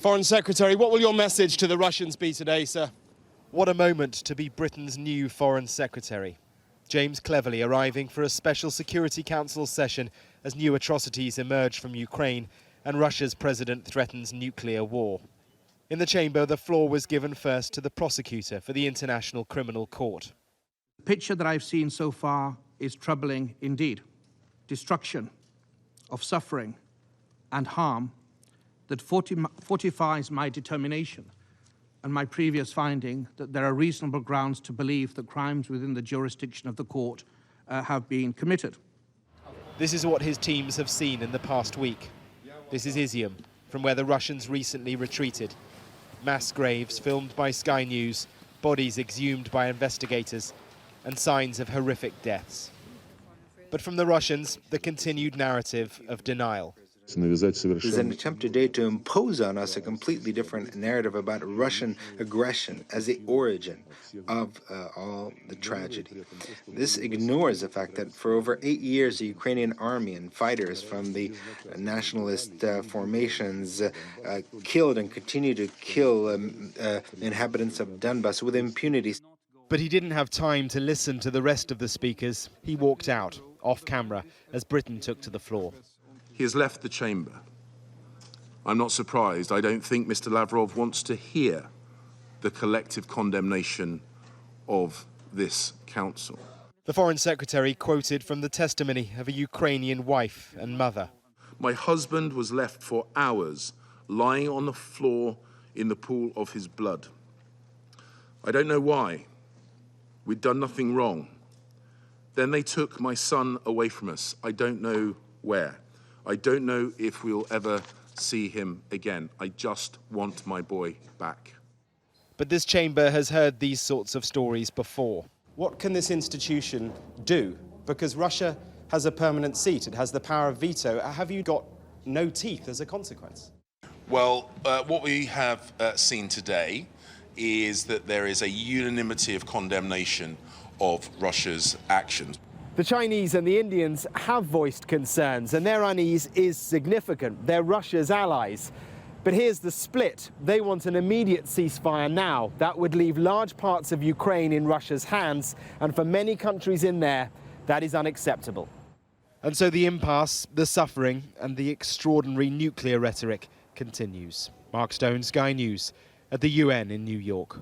Foreign Secretary, what will your message to the Russians be today, sir? What a moment to be Britain's new Foreign Secretary. James Cleverly arriving for a special Security Council session as new atrocities emerge from Ukraine and Russia's president threatens nuclear war. In the chamber, the floor was given first to the prosecutor for the International Criminal Court. The picture that I've seen so far is troubling indeed. Destruction of suffering and harm that fortifies my determination and my previous finding that there are reasonable grounds to believe that crimes within the jurisdiction of the court have been committed. This is what his teams have seen in the past week. This is Izium, from where the Russians recently retreated. Mass graves filmed by Sky News, bodies exhumed by investigators, and signs of horrific deaths. But from the Russians, the continued narrative of denial. There's an attempt today to impose on us a completely different narrative about Russian aggression as the origin of all the tragedy. This ignores the fact that for over 8 years, the Ukrainian army and fighters from the nationalist formations killed and continue to kill inhabitants of Donbass with impunity. But he didn't have time to listen to the rest of the speakers. He walked out, off camera, as Britain took to the floor. He has left the chamber. I'm not surprised. I don't think Mr. Lavrov wants to hear the collective condemnation of this council. The Foreign Secretary quoted from the testimony of a Ukrainian wife and mother. My husband was left for hours lying on the floor in the pool of his blood. I don't know why. We'd done nothing wrong. Then they took my son away from us. I don't know where. I don't know if we'll ever see him again. I just want my boy back. But this chamber has heard these sorts of stories before. What can this institution do? Because Russia has a permanent seat, it has the power of veto. Have you got no teeth as a consequence? Well, what we have seen today is that there is a unanimity of condemnation of Russia's actions. The Chinese and the Indians have voiced concerns, and their unease is significant. They're Russia's allies. But here's the split. They want an immediate ceasefire now. That would leave large parts of Ukraine in Russia's hands, and for many countries in there, that is unacceptable. And so the impasse, the suffering, and the extraordinary nuclear rhetoric continues. Mark Stone, Sky News, at the UN in New York.